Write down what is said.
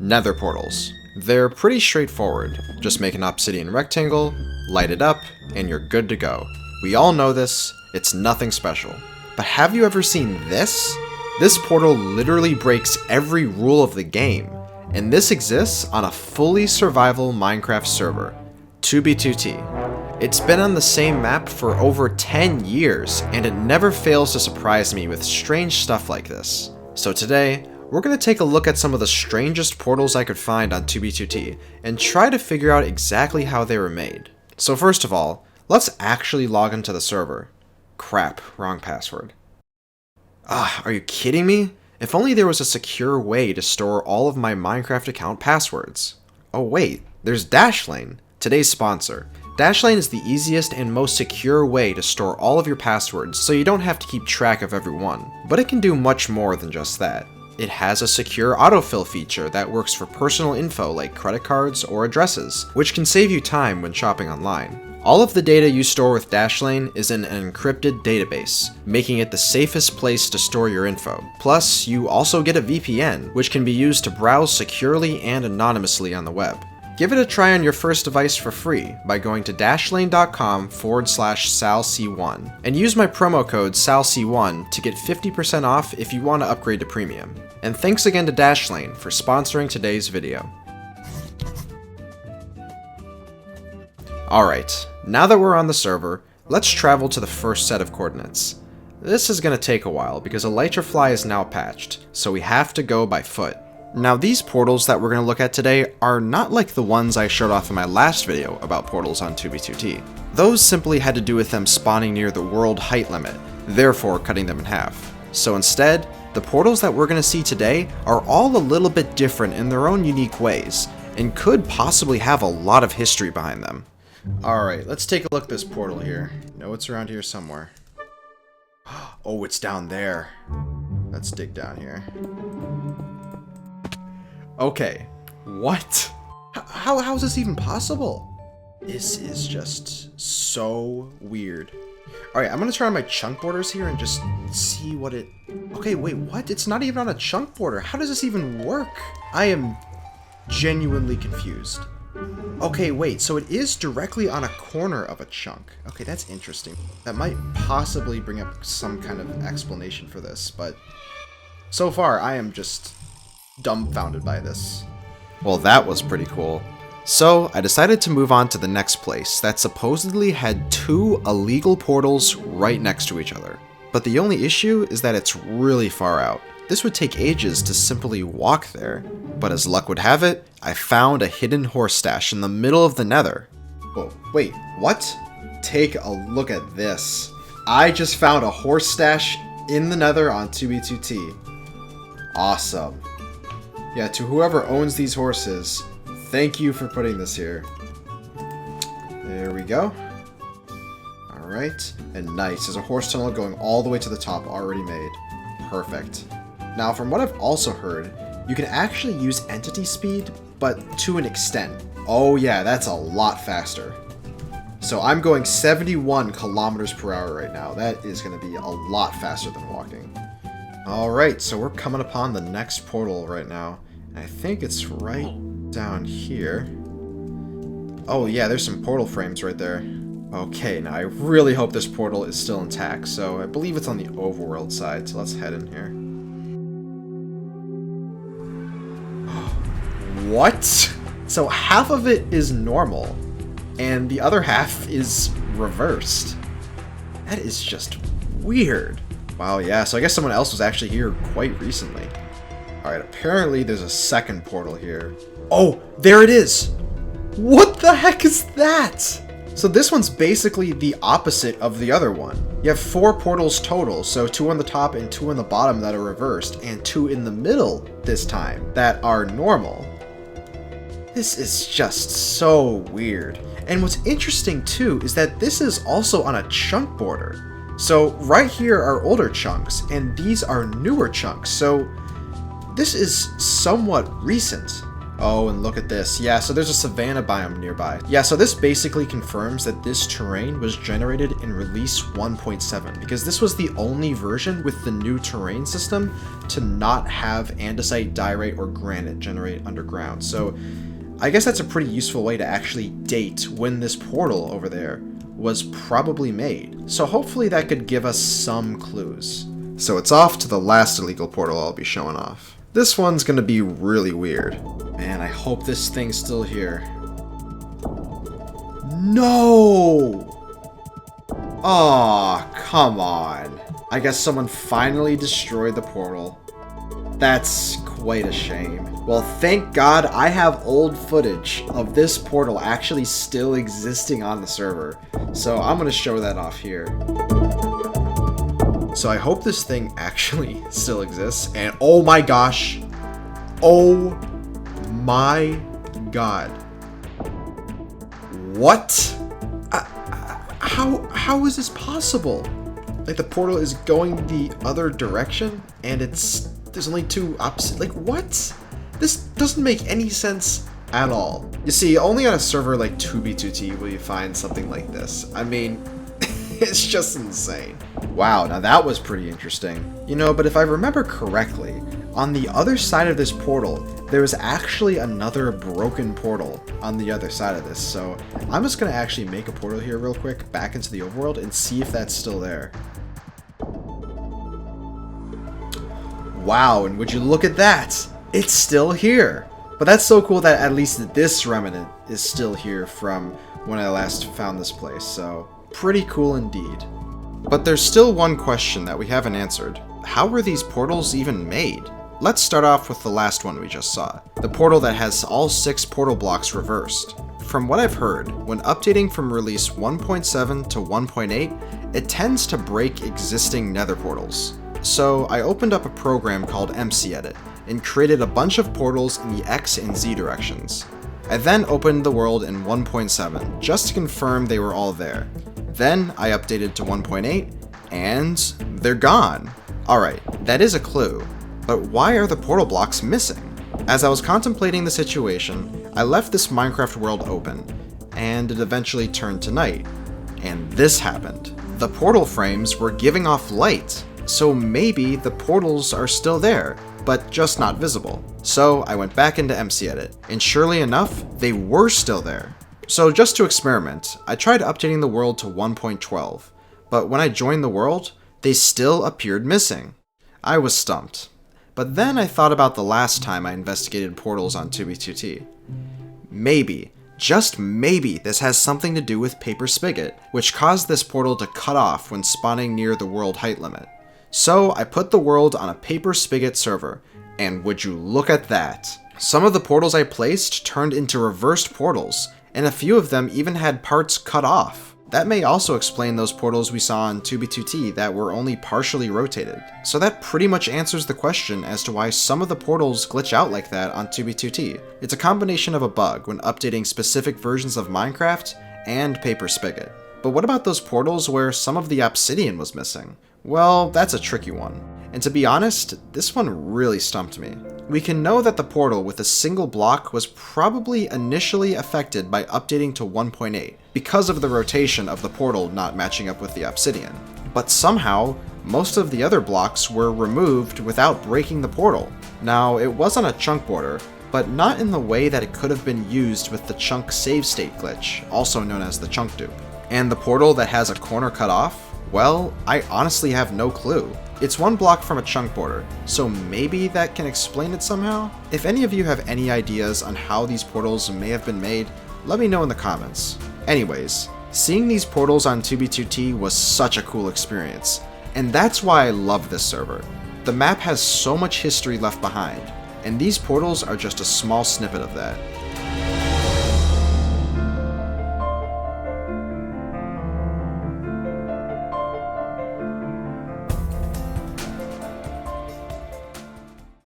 Nether portals. They're pretty straightforward. Just make an obsidian rectangle, light it up, and you're good to go. We all know this, it's nothing special. But have you ever seen this? This portal literally breaks every rule of the game, and this exists on a fully survival Minecraft server, 2b2t. It's been on the same map for over 10 years, and it never fails to surprise me with strange stuff like this. So today, we're going to take a look at some of the strangest portals I could find on 2b2t, and try to figure out exactly how they were made. So first of all, let's actually log into the server. Crap, wrong password. Are you kidding me? If only there was a secure way to store all of my Minecraft account passwords. Oh wait, there's Dashlane, today's sponsor. Dashlane is the easiest and most secure way to store all of your passwords, so you don't have to keep track of every one. But it can do much more than just that. It has a secure autofill feature that works for personal info like credit cards or addresses, which can save you time when shopping online. All of the data you store with Dashlane is in an encrypted database, making it the safest place to store your info. Plus, you also get a VPN, which can be used to browse securely and anonymously on the web. Give it a try on your first device for free by going to dashlane.com/salc1 and use my promo code SALC1 to get 50% off if you want to upgrade to premium. And thanks again to Dashlane for sponsoring today's video. Alright, now that we're on the server, let's travel to the first set of coordinates. This is going to take a while because Elytrafly is now patched, so we have to go by foot. Now these portals that we're going to look at today are not like the ones I showed off in my last video about portals on 2b2t. Those simply had to do with them spawning near the world height limit, therefore cutting them in half. So instead, the portals that we're going to see today are all a little bit different in their own unique ways, and could possibly have a lot of history behind them. Alright, let's take a look at this portal here. Know it's around here somewhere. Oh, it's down there. Let's dig down here. Okay, what? How is this even possible? This is just so weird. Alright, I'm gonna try on my chunk borders here and just see what it... Okay, wait, what? It's not even on a chunk border. How does this even work? I am genuinely confused. Okay, wait, so it is directly on a corner of a chunk. Okay, that's interesting. That might possibly bring up some kind of explanation for this, but so far I am just dumbfounded by this. Well, that was pretty cool. So, I decided to move on to the next place that supposedly had two illegal portals right next to each other. But the only issue is that it's really far out. This would take ages to simply walk there. But as luck would have it, I found a hidden horse stash in the middle of the Nether. Whoa, wait, what? Take a look at this. I just found a horse stash in the Nether on 2b2t. Awesome. Yeah, to whoever owns these horses, thank you for putting this here. There we go. Alright, and nice. There's a horse tunnel going all the way to the top already made. Perfect. Now, from what I've also heard, you can actually use entity speed, but to an extent. Oh yeah, that's a lot faster. So I'm going 71 kilometers per hour right now. That is going to be a lot faster than walking. Alright, so we're coming upon the next portal right now. I think it's right down here. Oh yeah, there's some portal frames right there. Okay, now I really hope this portal is still intact, so I believe it's on the overworld side, so let's head in here. What? So half of it is normal, and the other half is reversed. That is just weird. Wow, yeah, so I guess someone else was actually here quite recently. Alright, apparently there's a second portal here. Oh, there it is! What the heck is that? So this one's basically the opposite of the other one. You have 4 portals total, so 2 on the top and 2 on the bottom that are reversed, and 2 in the middle this time that are normal. This is just so weird. And what's interesting too is that this is also on a chunk border. So right here are older chunks, and these are newer chunks, so this is somewhat recent. Oh, and look at this. Yeah, so there's a savanna biome nearby. Yeah, so this basically confirms that this terrain was generated in release 1.7, because this was the only version with the new terrain system to not have andesite, diorite, or granite generate underground. So I guess that's a pretty useful way to actually date when this portal over there was probably made. So hopefully that could give us some clues. So it's off to the last illegal portal I'll be showing off. This one's gonna be really weird. Man, I hope this thing's still here. No! Aw, come on. I guess someone finally destroyed the portal. That's quite a shame. Well, thank God I have old footage of this portal actually still existing on the server. So I'm gonna show that off here. So I hope this thing actually still exists. And oh my gosh. Oh my God. What? How is this possible? Like the portal is going the other direction and there's only two opposite. Like what? This doesn't make any sense at all. You see, only on a server like 2b2t will you find something like this. I mean, it's just insane. Wow, now that was pretty interesting. You know, but if I remember correctly, on the other side of this portal, there is actually another broken portal on the other side of this. So I'm just gonna actually make a portal here real quick back into the overworld and see if that's still there. Wow, and would you look at that? It's still here. But that's so cool that at least this remnant is still here from when I last found this place. So pretty cool indeed. But there's still one question that we haven't answered. How were these portals even made? Let's start off with the last one we just saw. The portal that has all 6 portal blocks reversed. From what I've heard, when updating from release 1.7 to 1.8, it tends to break existing nether portals. So I opened up a program called MCEdit and created a bunch of portals in the X and Z directions. I then opened the world in 1.7 just to confirm they were all there. Then I updated to 1.8 and they're gone. Alright, that is a clue, but why are the portal blocks missing? As I was contemplating the situation, I left this Minecraft world open, and it eventually turned to night. And this happened. The portal frames were giving off light, so maybe the portals are still there, but just not visible. So I went back into MCEdit, and surely enough, they were still there. So just to experiment, I tried updating the world to 1.12, but when I joined the world, they still appeared missing. I was stumped. But then I thought about the last time I investigated portals on 2b2t. Maybe, just maybe, this has something to do with Paper Spigot, which caused this portal to cut off when spawning near the world height limit. So I put the world on a Paper Spigot server, and would you look at that? Some of the portals I placed turned into reversed portals, and a few of them even had parts cut off. That may also explain those portals we saw on 2b2t that were only partially rotated. So that pretty much answers the question as to why some of the portals glitch out like that on 2b2t. It's a combination of a bug when updating specific versions of Minecraft and Paper Spigot. But what about those portals where some of the obsidian was missing? Well, that's a tricky one. And to be honest, this one really stumped me. We can know that the portal with a single block was probably initially affected by updating to 1.8 because of the rotation of the portal not matching up with the obsidian. But somehow, most of the other blocks were removed without breaking the portal. Now, it was on a chunk border, but not in the way that it could have been used with the chunk save state glitch, also known as the chunk dupe. And the portal that has a corner cut off? Well, I honestly have no clue. It's one block from a chunk border, so maybe that can explain it somehow? If any of you have any ideas on how these portals may have been made, let me know in the comments. Anyways, seeing these portals on 2b2t was such a cool experience, and that's why I love this server. The map has so much history left behind, and these portals are just a small snippet of that.